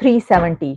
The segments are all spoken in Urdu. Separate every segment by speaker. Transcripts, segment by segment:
Speaker 1: 370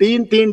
Speaker 2: 3-3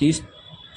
Speaker 3: 30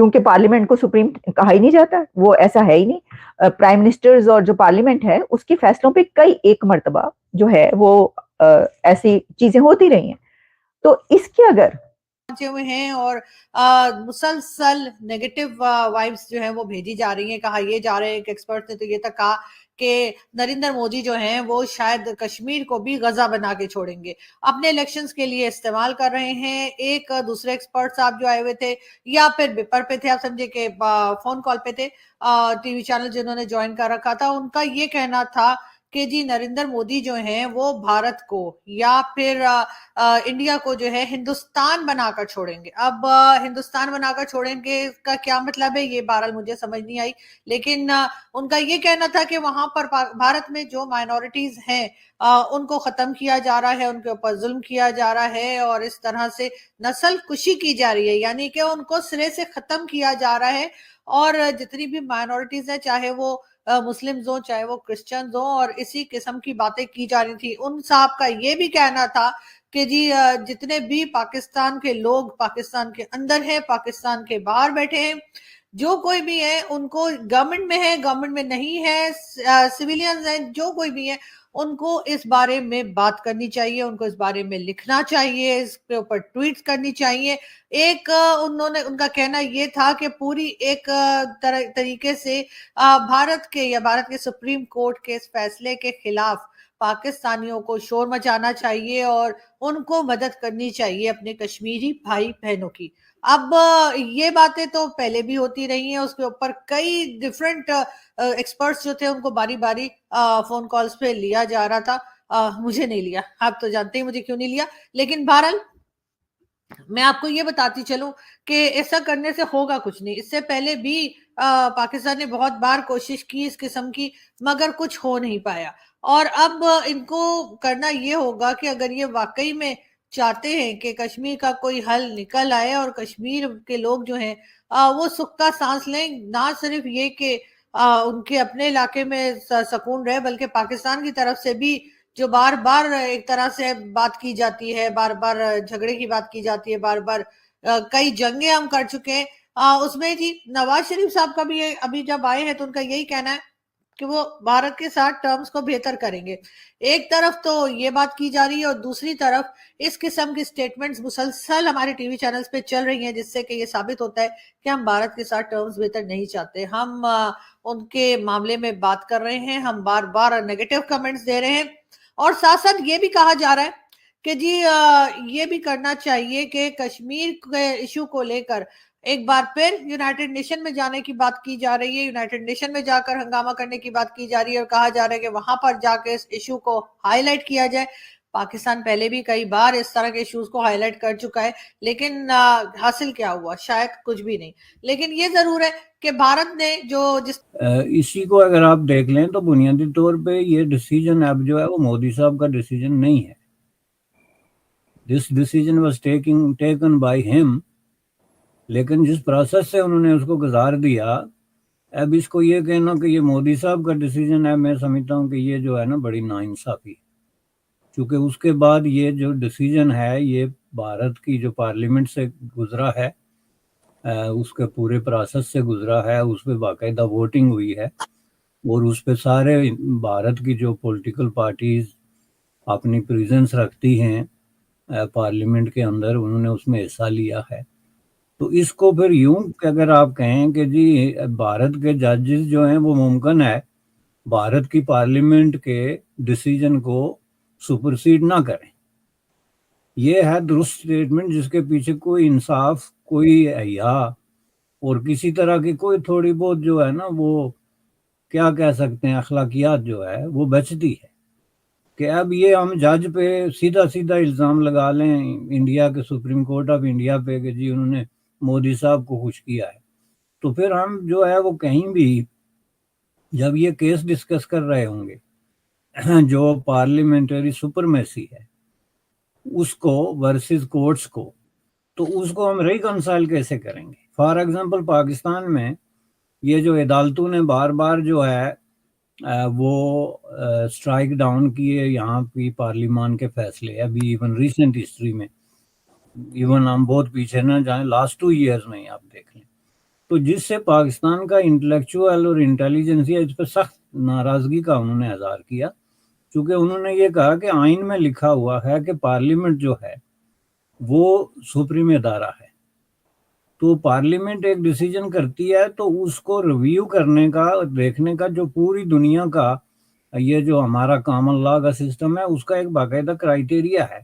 Speaker 1: کیونکہ پارلیمنٹ کو سپریم کہا ہی نہیں جاتا, وہ ایسا ہے ہی نہیں. پرائم منسٹرز اور جو پارلیمنٹ ہے اس کے فیصلوں پہ کئی ایک مرتبہ جو ہے وہ ایسی چیزیں ہوتی رہی ہیں. تو اس کے اگر
Speaker 4: ہوئے ہیں اور مسلسل نیگیٹو وائبس جو ہیں وہ بھیجی جا رہی ہیں. کہا یہ جا رہے ہیں کہ ایکسپرٹ نے تو یہ تک کہا کہ نریندر مودی جو ہیں وہ شاید کشمیر کو بھی غزہ بنا کے چھوڑیں گے, اپنے الیکشنز کے لیے استعمال کر رہے ہیں. ایک دوسرے ایکسپرٹ صاحب جو آئے ہوئے تھے یا پھر بیپر پہ تھے, آپ سمجھے کہ فون کال پہ تھے, ٹی وی چینل جنہوں نے جوائن کر رکھا تھا, ان کا یہ کہنا تھا کہ جی نریندر مودی جو ہیں وہ بھارت کو یا پھر انڈیا کو جو ہے ہندوستان بنا کر چھوڑیں گے. اب ہندوستان بنا کر چھوڑیں گے کا کیا مطلب ہے یہ بہرحال مجھے سمجھ نہیں آئی, لیکن ان کا یہ کہنا تھا کہ وہاں پر بھارت میں جو مائنورٹیز ہیں ان کو ختم کیا جا رہا ہے, ان کے اوپر ظلم کیا جا رہا ہے اور اس طرح سے نسل کشی کی جا رہی ہے, یعنی کہ ان کو سرے سے ختم کیا جا رہا ہے. اور جتنی بھی مائنورٹیز ہیں, چاہے وہ مسلمز ہوں چاہے وہ کرسچنز ہوں, اور اسی قسم کی باتیں کی جا رہی تھی. ان صاحب کا یہ بھی کہنا تھا کہ جی جتنے بھی پاکستان کے لوگ پاکستان کے اندر ہیں, پاکستان کے باہر بیٹھے ہیں, جو کوئی بھی ہے, ان کو گورنمنٹ میں ہے گورنمنٹ میں نہیں ہے, سویلینز ہیں, جو کوئی بھی ہے, ان کو اس بارے میں بات کرنی چاہیے, ان کو اس بارے میں لکھنا چاہیے, اس کے اوپر ٹویٹس کرنی چاہیے. ایک ان کا کہنا یہ تھا کہ پوری ایک طریقے سے بھارت کے یا بھارت کے سپریم کورٹ کے اس فیصلے کے خلاف پاکستانیوں کو شور مچانا چاہیے اور ان کو مدد کرنی چاہیے اپنے کشمیری بھائی بہنوں کی. اب یہ باتیں تو پہلے بھی ہوتی رہی ہیں, اس کے اوپر کئی ڈیفرنٹ ایکسپرٹس جو تھے ان کو باری باری فون کالز پہ لیا جا رہا تھا. مجھے نہیں لیا, آپ تو جانتے ہیں مجھے کیوں نہیں لیا, لیکن بہرحال میں آپ کو یہ بتاتی چلوں کہ ایسا کرنے سے ہوگا کچھ نہیں. اس سے پہلے بھی پاکستان نے بہت بار کوشش کی اس قسم کی, مگر کچھ ہو نہیں پایا. اور اب ان کو کرنا یہ ہوگا کہ اگر یہ واقعی میں چاہتے ہیں کہ کشمیر کا کوئی حل نکل آئے اور کشمیر کے لوگ جو ہیں وہ سکھ کا سانس لیں, نہ صرف یہ کہ ان کے اپنے علاقے میں سکون رہے, بلکہ پاکستان کی طرف سے بھی جو بار بار ایک طرح سے بات کی جاتی ہے, بار بار جھگڑے کی بات کی جاتی ہے, بار بار کئی جنگیں ہم کر چکے ہیں, اس میں جی نواز شریف صاحب کا بھی ابھی جب آئے ہیں تو ان کا یہی کہنا ہے کہ وہ بھارت کے ساتھ ٹرمز کو بہتر کریں گے. ایک طرف تو یہ بات کی جا رہی ہے اور دوسری طرف اس قسم کی سٹیٹمنٹس مسلسل ہمارے ٹی وی چینلز پہ چل رہی ہیں, جس سے کہ یہ ثابت ہوتا ہے کہ ہم بھارت کے ساتھ ٹرمز بہتر نہیں چاہتے. ہم ان کے معاملے میں بات کر رہے ہیں, ہم بار بار نیگیٹو کمنٹس دے رہے ہیں, اور ساتھ ساتھ یہ بھی کہا جا رہا ہے کہ جی یہ بھی کرنا چاہیے کہ کشمیر کے ایشو کو لے کر ایک بار پھر یونائٹڈ نیشن میں جانے کی بات کی جا رہی ہے, یونائٹڈ نیشن میں جا کر ہنگامہ کرنے کی بات کی جا رہی ہے, اور کہا جا رہا ہے کہ وہاں پر جا کے اس ایشو کو ہائی لائٹ کیا جائے. پاکستان پہلے بھی کئی بار اس طرح کے ایشوز کو ہائی لائٹ کر چکا ہے, لیکن حاصل کیا ہوا, شاید کچھ بھی نہیں. لیکن یہ ضرور ہے کہ بھارت نے جو
Speaker 5: اسی کو اگر آپ دیکھ لیں تو بنیادی طور پہ یہ ڈیسیجن اب جو ہے وہ مودی صاحب کا ڈیسیجن نہیں ہے. This decision was taken by ہم, لیکن جس پروسیس سے انہوں نے اس کو گزار دیا, اب اس کو یہ کہنا کہ یہ مودی صاحب کا ڈیسیجن ہے, میں سمجھتا ہوں کہ یہ جو ہے نا بڑی ناانصافی, چونکہ اس کے بعد یہ جو ڈیسیجن ہے یہ بھارت کی جو پارلیمنٹ سے گزرا ہے, اس کے پورے پروسیس سے گزرا ہے, اس پہ باقاعدہ ووٹنگ ہوئی ہے, اور اس پہ سارے بھارت کی جو پولیٹیکل پارٹیز اپنی پریزنس رکھتی ہیں پارلیمنٹ کے اندر, انہوں نے اس میں حصہ لیا ہے. تو اس کو پھر یوں کہ اگر آپ کہیں کہ جی بھارت کے ججز جو ہیں وہ ممکن ہے بھارت کی پارلیمنٹ کے ڈیسیجن کو سپرسیڈ نہ کریں, یہ ہے درست سٹیٹمنٹ جس کے پیچھے کوئی انصاف, کوئی حیا اور کسی طرح کی کوئی تھوڑی بہت جو ہے نا وہ کیا کہہ سکتے ہیں اخلاقیات جو ہے وہ بچتی ہے. کہ اب یہ ہم جج پہ سیدھا الزام لگا لیں انڈیا کے سپریم کورٹ آف انڈیا پہ کہ جی انہوں نے مودی صاحب کو خوش کیا ہے, تو پھر ہم جو ہے وہ کہیں بھی جب یہ کیس ڈسکس کر رہے ہوں گے جو پارلیمنٹری سپرمیسی ہے اس کو ورسز کورٹس کو, تو اس کو ہم ریکنسائل کیسے کریں گے. فار ایگزامپل پاکستان میں یہ جو عدالتوں نے بار بار جو ہے وہ اسٹرائک ڈاؤن کیے یہاں کی پارلیمان کے فیصلے, ابھی ایون ریسنٹ ہسٹری میں, ایون ہم بہت پیچھے نہ جائیں, لاسٹ 2 ایئرز میں آپ دیکھ لیں, تو جس سے پاکستان کا انٹلیکچوئل اور انٹیلیجنسیا اس پہ سخت ناراضگی کا انہوں نے اظہار کیا، چونکہ انہوں نے یہ کہا کہ آئین میں لکھا ہوا ہے کہ پارلیمنٹ جو ہے وہ سپریم ادارہ ہے، تو پارلیمنٹ ایک ڈیسیجن کرتی ہے تو اس کو ریویو کرنے کا، دیکھنے کا جو پوری دنیا کا یہ جو ہمارا کامن لا کا سسٹم ہے اس کا ایک باقاعدہ کرائیٹیریا ہے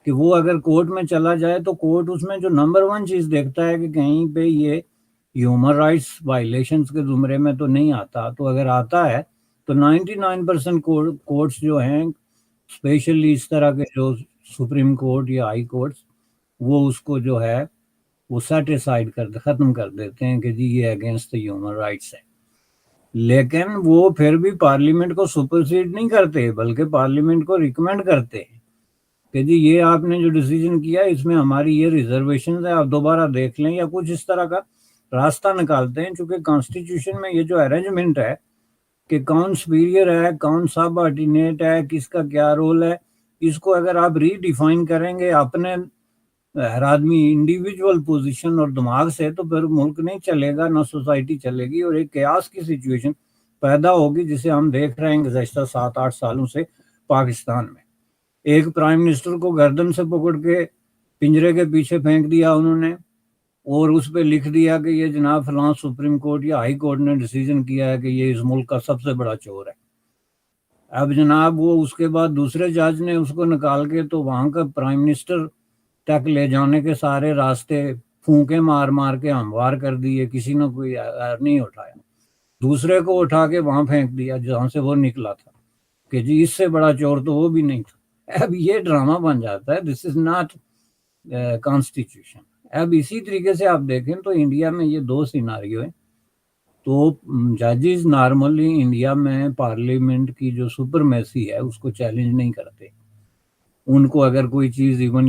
Speaker 5: کہ وہ اگر کورٹ میں چلا جائے تو کورٹ اس میں جو نمبر 1 چیز دیکھتا ہے کہ کہیں پہ یہ ہیومن رائٹس وائلیشنز کے زمرے میں تو نہیں آتا، تو اگر آتا ہے تو 99% کورٹس جو ہیں اسپیشلی اس طرح کے جو سپریم کورٹ یا ہائی کورٹس وہ اس کو جو ہے وہ سیٹیسائیڈ ختم کر دیتے ہیں کہ جی یہ اگینسٹ ہیومن رائٹس ہے. لیکن وہ پھر بھی پارلیمنٹ کو سپرسیڈ نہیں کرتے بلکہ پارلیمنٹ کو ریکمینڈ کرتے ہیں کہ جی یہ آپ نے جو ڈیسیجن کیا اس میں ہماری یہ ریزرویشنز ہیں، آپ دوبارہ دیکھ لیں، یا کچھ اس طرح کا راستہ نکالتے ہیں. چونکہ کانسٹیٹیوشن میں یہ جو ارینجمنٹ ہے کہ کون سپیریئر ہے، کون سب آرڈینیٹ ہے، کس کا کیا رول ہے، اس کو اگر آپ ری ڈیفائن کریں گے اپنے ہر آدمی انڈیویجول پوزیشن اور دماغ سے تو پھر ملک نہیں چلے گا، نہ سوسائٹی چلے گی، اور ایک قیاس کی سچویشن پیدا ہوگی جسے ہم دیکھ رہے ہیں گزشتہ 7-8 سالوں سے پاکستان میں. ایک پرائم منسٹر کو گردن سے پکڑ کے پنجرے کے پیچھے پھینک دیا انہوں نے، اور اس پہ لکھ دیا کہ یہ جناب فلاں سپریم کورٹ یا ہائی کورٹ نے ڈیسیجن کیا ہے کہ یہ اس ملک کا سب سے بڑا چور ہے. اب جناب وہ اس کے بعد دوسرے جج نے اس کو نکال کے تو وہاں کا پرائم منسٹر تک لے جانے کے سارے راستے پھونکے مار مار کے ہموار کر دیے، کسی نے کوئی نہیں اٹھایا، دوسرے کو اٹھا کے وہاں پھینک دیا جہاں سے وہ نکلا تھا کہ جی اس سے بڑا چور تو وہ بھی نہیں تھا. اب یہ ڈرامہ بن جاتا ہے، دس از ناٹ کانسٹیٹیوشن. اب اسی طریقے سے آپ دیکھیں تو انڈیا میں یہ 2 سیناریو ہیں. تو ججز نارملی انڈیا میں پارلیمنٹ کی جو سپرمیسی ہے اس کو چیلنج نہیں کرتے. ان کو اگر کوئی چیز ایون